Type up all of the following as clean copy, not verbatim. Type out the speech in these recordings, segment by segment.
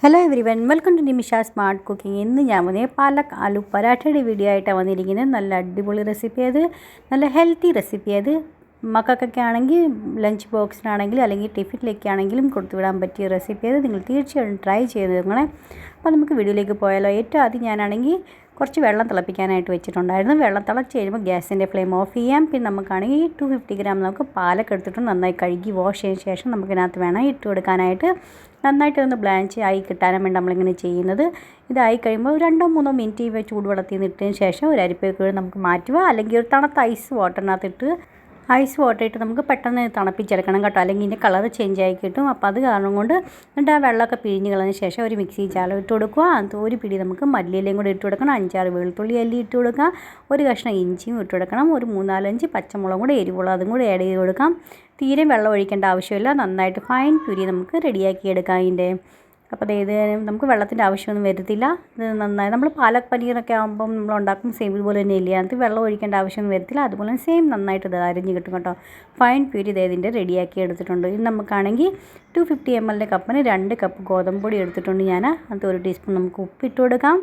Hello everyone welcome to Nimisha smart cooking. ഇന്ന് ഞാൻ വന്നത് പാലക് ആലു പരാഠയുടെ വീഡിയോ ആയിട്ടാണ് വന്നിരിക്കുന്നത്. നല്ല അടിപൊളി റെസിപ്പി അത്, നല്ല ഹെൽത്തി റെസിപ്പി അത്. മക്കൾക്കൊക്കെ ആണെങ്കിൽ ലഞ്ച് ബോക്സിനാണെങ്കിലും അല്ലെങ്കിൽ ടിഫിനിലേക്ക് ആണെങ്കിലും കൊടുത്തുവിടാൻ പറ്റിയ റെസിപ്പി അത്. നിങ്ങൾ തീർച്ചയായിട്ടും ട്രൈ ചെയ്ത് നിങ്ങളെ. അപ്പോൾ നമുക്ക് വീഡിയോയിലേക്ക് പോയാലോ. ഏറ്റവും ആദ്യം ഞാനാണെങ്കിൽ കുറച്ച് വെള്ളം തിളപ്പിക്കാനായിട്ട് വെച്ചിട്ടുണ്ടായിരുന്നു. വെള്ളം തിളച്ച് കഴിയുമ്പോൾ ഗ്യാസിൻ്റെ ഫ്ലെയിം ഓഫ് ചെയ്യാം. പിന്നെ നമുക്കാണെങ്കിൽ 250 ഗ്രാം നമുക്ക് പാലൊക്കെ എടുത്തിട്ട് നന്നായി കഴുകി വാഷ് ചെയ്തതിന് ശേഷം നമുക്കിതിനകത്ത് വേണം ഇട്ട് കൊടുക്കാനായിട്ട്. നന്നായിട്ടൊന്ന് ബ്ലാഞ്ച് ആയി കിട്ടാനും വേണ്ടി നമ്മളിങ്ങനെ ചെയ്യുന്നത്. ഇതായി കഴിയുമ്പോൾ 2-3 മിനിറ്റ് ചൂടുവെള്ളത്തിൽ നിന്ന് ഇട്ടതിന് ശേഷം ഒരു അരിപ്പയൊക്കെ നമുക്ക് മാറ്റുക. അല്ലെങ്കിൽ ഒരു തണുത്ത ഐസ് വാട്ടറിനകത്തിട്ട് ഇട്ട് നമുക്ക് പെട്ടെന്ന് തണുപ്പിച്ചെടുക്കണം കേട്ടോ, അല്ലെങ്കിൽ ഇതിൻ്റെ കളർ ചേഞ്ച് ആയി കിട്ടും. അപ്പോൾ അത് കാരണം കൊണ്ട് എന്നിട്ട് ആ വെള്ളമൊക്കെ പിഴിഞ്ഞ് കളഞ്ഞ ശേഷം ഒരു മിക്സി ജാറിൽ ഇട്ട് കൊടുക്കുക. അത് ഒരു പിടി നമുക്ക് മല്ലിയിലയും കൂടി ഇട്ട് കൊടുക്കണം. 5-6 വെളുത്തുള്ളി അല്ലി ഇട്ട് കൊടുക്കുക. ഒരു കഷ്ണം ഇഞ്ചിയും ഇട്ട് കൊടുക്കണം. ഒരു 3-4-5 പച്ചമുളകും കൂടി എരിവുള്ള അതും കൂടി ആഡ് ചെയ്ത് കൊടുക്കാം. തീരെ വെള്ളം ഒഴിക്കേണ്ട ആവശ്യമില്ല. നന്നായിട്ട് ഫൈൻ പ്യൂരി നമുക്ക് റെഡിയാക്കി എടുക്കാം ഇതിൻ്റെ. അപ്പോൾ ഇത് നമുക്ക് വെള്ളത്തിൻ്റെ ആവശ്യമൊന്നും വരത്തില്ല. ഇത് നന്നായി നമ്മൾ പാലക് പനീറൊക്കെ ആകുമ്പം നമ്മൾ ഉണ്ടാക്കും സെയിം ഇതുപോലെ തന്നെ ഇല്ല, അതിനകത്ത് വെള്ളം ഒഴിക്കേണ്ട ആവശ്യമൊന്നും വരത്തില്ല. അതുപോലെ സെയിം നന്നായിട്ട് ഇത് അരിഞ്ഞ് കിട്ടും കേട്ടോ. ഫൈൻ പ്യൂരി ഇതിൻ്റെ റെഡിയാക്കി എടുത്തിട്ടുണ്ട്. ഇത് നമുക്കാണെങ്കിൽ 250 ml കപ്പിന് 2 കപ്പ് ഗോതമ്പ് പൊടി എടുത്തിട്ടുണ്ട് ഞാൻ. അത് 1 ടീസ്പൂൺ നമുക്ക് ഉപ്പിട്ട് കൊടുക്കാം.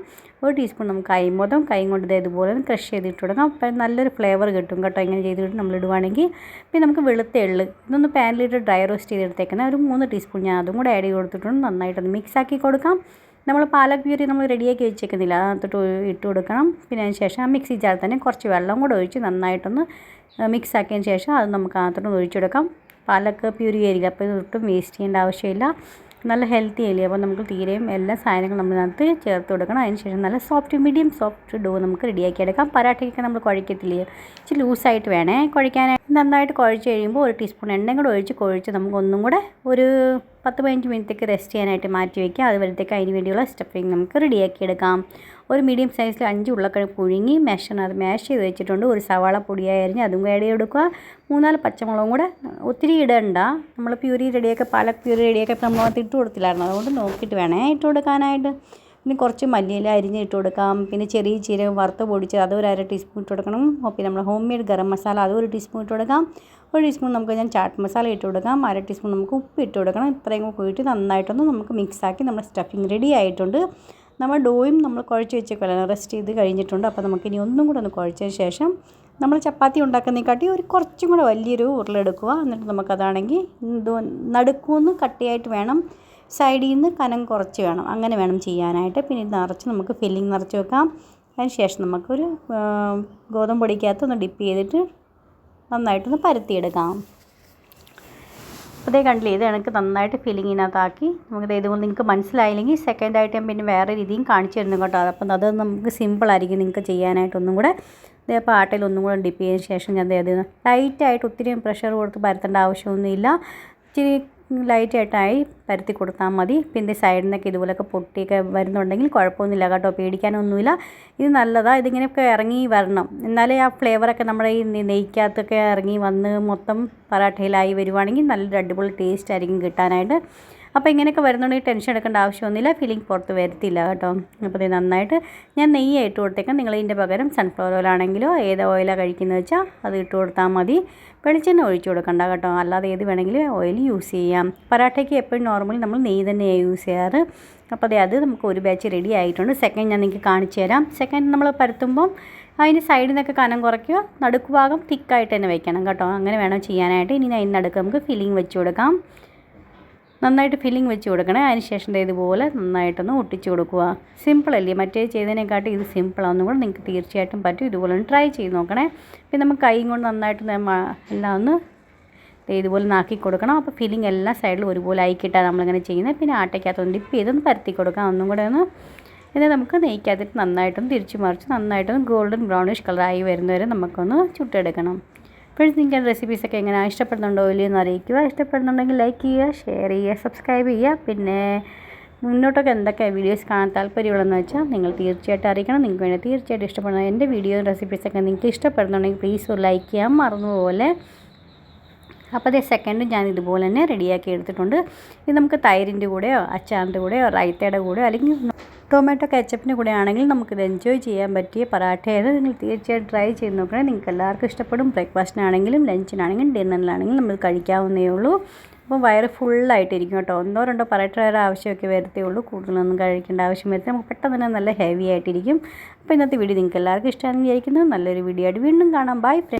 1 ടീസ്പൂൺ നമുക്ക് അയമോദം കൈ കൊണ്ട് ഇതുപോലെ ക്രഷ് ചെയ്തിട്ട് കൊടുക്കാം. അപ്പം നല്ലൊരു ഫ്ലേവർ കിട്ടും കേട്ടോ ഇങ്ങനെ ചെയ്തിട്ട് നമ്മൾ ഇടുവാണെങ്കിൽ. പിന്നെ നമുക്ക് വെളുത്ത എള്ള് ഇതൊന്ന് പാനിലിട്ട് ഡ്രൈ റോസ്റ്റ് ചെയ്തെടുത്തേക്കുന്നത് ഒരു 3 ടീസ്പൂൺ ഞാൻ അതും കൂടെ ആഡ് ചെയ്ത് കൊടുത്തിട്ടുണ്ട്. നന്നായിട്ടൊന്ന് മിക്സ് ആക്കി കൊടുക്കാം. നമ്മൾ പാലക് പ്യൂരി നമ്മൾ റെഡിയാക്കി വെച്ചേക്കുന്നില്ല, അതിനകത്തോട്ട് ഇട്ട് കൊടുക്കണം. പിന്നെ അതിന് ശേഷം ആ മിക്സി ജാറിൽ തന്നെ കുറച്ച് വെള്ളം കൂടെ ഒഴിച്ച് നന്നായിട്ടൊന്ന് മിക്സ് ആക്കിയതിന് ശേഷം അത് നമുക്ക് അതിനകത്തോട്ട് ഒഴിച്ചെടുക്കാം. പാലക് പ്യൂരി ആയിരിക്കും, അപ്പോൾ ഇത് ഒട്ടും വേസ്റ്റ് ചെയ്യേണ്ട ആവശ്യമില്ല. നല്ല ഹെൽത്തി ആയില്ലേ. അപ്പോൾ നമുക്ക് തീരെയും എല്ലാ സാധനങ്ങളും നമ്മളിനകത്ത് ചേർത്ത് കൊടുക്കണം. അതിനുശേഷം നല്ല മീഡിയം സോഫ്റ്റ് ഡോ നമുക്ക് റെഡിയാക്കി എടുക്കാം. പരാഠയ്ക്കൊക്കെ നമ്മൾ കുഴക്കത്തില്ലേ, ഇച്ചിരി ലൂസായിട്ട് വേണേ കുഴക്കാനായിട്ട്. നന്നായിട്ട് കുഴച്ച് കഴിയുമ്പോൾ 1 ടീസ്പൂൺ എണ്ണയും കൂടെ കുഴച്ച് നമുക്ക് ഒന്നും കൂടെ ഒരു 10-15 മിനിറ്റൊക്കെ റെസ്റ്റ് ചെയ്യാനായിട്ട് മാറ്റി വയ്ക്കുക. അതുവരത്തേക്ക് അതിന് വേണ്ടിയുള്ള സ്റ്റഫിങ് നമുക്ക് റെഡിയാക്കി എടുക്കാം. ഒരു മീഡിയം സൈസിൽ 5 ഉരുളക്കിഴങ്ങ് പുഴുങ്ങി മാഷ് ചെയ്ത് വെച്ചിട്ടുണ്ട്. ഒരു സവാള പൊടിയായി അരിഞ്ഞ് അതും കൂടെ ആഡ് ചെയ്ത് കൊടുക്കുക. 3-4 പച്ചമുളകും കൂടെ ഒത്തിരി ഇടണ്ട. നമ്മൾ പ്യൂരി റെഡിയാക്കി പാലക് പ്യൂരി റെഡിയാക്കി നമ്മൾ ഇട്ട് കൊടുത്തില്ലായിരുന്നു, അതുകൊണ്ട് നോക്കിയിട്ട് വേണേ ഇട്ട് കൊടുക്കാനായിട്ട്. പിന്നെ കുറച്ച് മല്ലിയില അരിഞ്ഞ് ഇട്ട് കൊടുക്കാം. പിന്നെ ചെറിയ ജീരകം വറുത്ത് പൊടിച്ച് അത് ഒരു 1/2 ടീസ്പൂൺ ഇട്ട് കൊടുക്കണം. പിന്നെ നമ്മൾ ഹോം മെയ്ഡ് ഗരം മസാല അത് 1 ടീസ്പൂൺ ഇട്ട് കൊടുക്കാം. 1 ടീസ്പൂൺ നമുക്ക് ചാട്ട് മസാല ഇട്ട് കൊടുക്കാം. 1/2 ടീസ്പൂൺ നമുക്ക് ഉപ്പ് ഇട്ട് കൊടുക്കണം. ഇത്രയും കൂടി നന്നായിട്ടൊന്ന് നമുക്ക് മിക്സാക്കി നമ്മുടെ സ്റ്റഫിങ് റെഡി ആയിട്ടുണ്ട്. നമ്മൾ ഡോയും നമ്മൾ കുഴച്ച് വെച്ചേക്കുമല്ലോ, റെസ്റ്റ് ചെയ്ത് കഴിഞ്ഞിട്ടുണ്ട്. അപ്പോൾ നമുക്കിനി ഒന്നും കൂടെ ഒന്ന് കുഴച്ചതിന് ശേഷം നമ്മൾ ചപ്പാത്തി ഉണ്ടാക്കുന്നതിനെക്കാട്ടി കുറച്ചും കൂടെ വലിയൊരു ഉരുളെടുക്കുക. എന്നിട്ട് നമുക്കതാണെങ്കിൽ നടുക്കുന്ന് കട്ടിയായിട്ട് വേണം, സൈഡിൽ നിന്ന് കനം കുറച്ച് വേണം, അങ്ങനെ വേണം ചെയ്യാനായിട്ട്. പിന്നെ ഇത് നിറച്ച് നമുക്ക് ഫില്ലിങ് നിറച്ച് വെക്കാം. അതിന് ശേഷം നമുക്കൊരു ഗോതമ്പ് പൊടിക്കകത്ത് ഒന്ന് ഡിപ്പ് ചെയ്തിട്ട് നന്നായിട്ടൊന്ന് പരത്തിയെടുക്കാം. അപ്പോൾ കണ്ടില്ലേ, ഇത് എനിക്ക് നന്നായിട്ട് ഫില്ലിങ്ങിനകത്താക്കി. നമുക്കിത് ഇതുപോലെ നിങ്ങൾക്ക് മനസ്സിലായില്ലെങ്കിൽ സെക്കൻഡായിട്ട് ഞാൻ പിന്നെ വേറെ രീതിയും കാണിച്ചു തരുന്നു കേട്ടോ. അപ്പം അത് നമുക്ക് സിമ്പിളായിരിക്കും നിങ്ങൾക്ക് ചെയ്യാനായിട്ടൊന്നും കൂടെ. അപ്പോൾ ആട്ടയിൽ ഒന്നും കൂടെ ഡിപ്പ് ചെയ്തതിന് ശേഷം ഞാൻ ലൈറ്റായിട്ട് ഒത്തിരി പ്രഷർ കൊടുത്ത് പരത്തേണ്ട ആവശ്യമൊന്നുമില്ല. ഇച്ചിരി ലൈറ്റായിട്ടായി പരത്തി കൊടുത്താൽ മതി. പിന്നെ സൈഡിൽ നിന്നൊക്കെ ഇതുപോലെയൊക്കെ പൊട്ടിയൊക്കെ വരുന്നുണ്ടെങ്കിൽ കുഴപ്പമൊന്നുമില്ല കേട്ടോ, പേടിക്കാനൊന്നുമില്ല. ഇത് നല്ലതാണ്. ഇതിങ്ങനെയൊക്കെ ഇറങ്ങി വരണം, എന്നാലേ ആ ഫ്ലേവറൊക്കെ നമ്മുടെ ഈ നെയ്ക്കകത്തൊക്കെ ഇറങ്ങി വന്ന് മൊത്തം പറാഠയിലായി വരുവാണെങ്കിൽ നല്ലൊരു അടിപൊളി ടേസ്റ്റ് ആയിരിക്കും കിട്ടാനായിട്ട്. അപ്പോൾ ഇങ്ങനെയൊക്കെ വരുന്നുണ്ടെങ്കിൽ ടെൻഷൻ എടുക്കേണ്ട ആവശ്യമൊന്നുമില്ല, ഫില്ലിങ് പുറത്ത് വരത്തില്ല കേട്ടോ. അപ്പോൾ ഇത് നന്നായിട്ട് ഞാൻ നെയ്യ് ഇട്ട് കൊടുത്തേക്കാം. നിങ്ങൾ ഇതിൻ്റെ പകരം സൺഫ്ലവർ ഓയിലാണെങ്കിലോ ഏത് ഓയിലാണ് കഴിക്കുന്നത് വെച്ചാൽ അത് ഇട്ട് കൊടുത്താൽ മതി. വെളിച്ചെണ്ണ ഒഴിച്ചു കൊടുക്കണ്ട കേട്ടോ, അല്ലാതെ ഏത് വേണമെങ്കിലും ഓയിൽ യൂസ് ചെയ്യാം. പറാഠയ്ക്ക് എപ്പോഴും നോർമലി നമ്മൾ നെയ്യ് തന്നെയാണ് യൂസ് ചെയ്യാറ്. അപ്പോൾ അത് നമുക്ക് ഒരു ബാച്ച് റെഡി ആയിട്ടുണ്ട്. സെക്കൻഡ് ഞാൻ നിങ്ങൾക്ക് കാണിച്ചു തരാം. സെക്കൻഡ് നമ്മൾ പരത്തുമ്പം അതിന് സൈഡിൽ നിന്നൊക്കെ കനം കുറയ്ക്കുക, നടുക്ക് ഭാഗം തിക്കായിട്ട് തന്നെ വെക്കണം കേട്ടോ, അങ്ങനെ വേണം ചെയ്യാനായിട്ട്. ഇനി അതിന് നടുക്ക് നമുക്ക് ഫില്ലിങ് വെച്ച് കൊടുക്കാം. നന്നായിട്ട് ഫില്ലിങ് വെച്ച് കൊടുക്കണേ. അതിന് ശേഷം ഇതുപോലെ നന്നായിട്ടൊന്ന് ഒട്ടിച്ച് കൊടുക്കുക. സിമ്പിളല്ലേ, മറ്റേ ചെയ്തതിനെക്കാട്ടി ഇത് സിമ്പിളാണെന്നും കൂടെ നിങ്ങൾക്ക് തീർച്ചയായിട്ടും പറ്റും. ഇതുപോലെ ഒന്ന് ട്രൈ ചെയ്ത് നോക്കണേ. പിന്നെ നമുക്ക് കൈ കൊണ്ട് നന്നായിട്ട് എല്ലാം ഒന്ന് ഇതുപോലെ നാക്കി കൊടുക്കണം. അപ്പോൾ ഫില്ലിങ് എല്ലാ സൈഡിലും ഒരുപോലെ ആയിക്കിട്ടാണ് നമ്മളിങ്ങനെ ചെയ്യുന്നത്. പിന്നെ ആട്ടയ്ക്കകത്തൊന്ന് ഡിപ്പ് ചെയ്തൊന്ന് പരത്തി കൊടുക്കാം ഒന്നും കൂടെ ഒന്ന്. എന്നിട്ട് നമുക്ക് നെയ്ക്കകത്തിട്ട് നന്നായിട്ടൊന്ന് തിരിച്ചു മറിച്ച് നന്നായിട്ടൊന്ന് ഗോൾഡൻ ബ്രൗണിഷ് കളറായി വരുന്നവരെ നമുക്കൊന്ന് ചുട്ടെടുക്കണം. ഇപ്പോഴും നിങ്ങൾക്ക് റെസിപ്പീസൊക്കെ എങ്ങനെയാണ്, ഇഷ്ടപ്പെടുന്നുണ്ടോ ഇല്ലയോ എന്ന് അറിയിക്കുക. ഇഷ്ടപ്പെടുന്നുണ്ടെങ്കിൽ ലൈക്ക് ചെയ്യുക, ഷെയർ ചെയ്യുക, സബ്സ്ക്രൈബ് ചെയ്യുക. പിന്നെ മുന്നോട്ടൊക്കെ എന്തൊക്കെ വീഡിയോസ് കാണാൻ താല്പര്യമുള്ളതെന്ന് വെച്ചാൽ നിങ്ങൾ തീർച്ചയായിട്ടും അറിയിക്കണം. നിങ്ങൾക്ക് വേണ്ടി തീർച്ചയായിട്ടും ഇഷ്ടപ്പെടുന്ന എൻ്റെ വീഡിയോ റെസിപ്പീസൊക്കെ നിങ്ങൾക്ക് ഇഷ്ടപ്പെടുന്നുണ്ടെങ്കിൽ പ്ലീസ് ഒരു ലൈക്ക് ചെയ്യാൻ മറന്നുപോലെ. അപ്പോൾ അതേ സെക്കൻഡ് ഞാൻ ഇതുപോലെ തന്നെ റെഡിയാക്കി എടുത്തിട്ടുണ്ട്. ഇത് നമുക്ക് തൈരിൻ്റെ കൂടെയോ അച്ചാറിൻ്റെ കൂടെയോ റൈത്തയുടെ കൂടെയോ അല്ലെങ്കിൽ ടൊമാറ്റോ കെച്ചപ്പിൻ്റെ കൂടെ ആണെങ്കിൽ നമുക്കിത് എൻജോയ് ചെയ്യാൻ പറ്റിയ പറാഠയാണ്. നിങ്ങൾ തീർച്ചയായിട്ടും ട്രൈ ചെയ്ത് നോക്കണേ. നിങ്ങൾക്ക് എല്ലാവർക്കും ഇഷ്ടപ്പെടും. ബ്രേക്ക്ഫാസ്റ്റിനാണെങ്കിലും ലഞ്ചിനാണെങ്കിലും ഡിന്നറിനാണെങ്കിലും നമ്മൾ കഴിക്കാവുന്നേ ഉള്ളൂ. അപ്പോൾ വയറ് ഫുള്ളായിട്ടിരിക്കും കേട്ടോ. ഒന്നോ രണ്ടോ പറാട്ടയുടെ ആവശ്യമൊക്കെ വരത്തേ ഉള്ളൂ, കൂടുതലൊന്നും കഴിക്കേണ്ട ആവശ്യം വരത്തില്ല. നമുക്ക് പെട്ടെന്ന് തന്നെ നല്ല ഹെവി ആയിട്ടിരിക്കും. അപ്പോൾ ഇന്നത്തെ വീഡിയോ നിങ്ങൾക്ക് എല്ലാവർക്കും ഇഷ്ടമാണെന്ന് വിചാരിക്കുന്നു. നല്ലൊരു വീഡിയോ ആയിട്ട് വീണ്ടും കാണാം. Bye friends.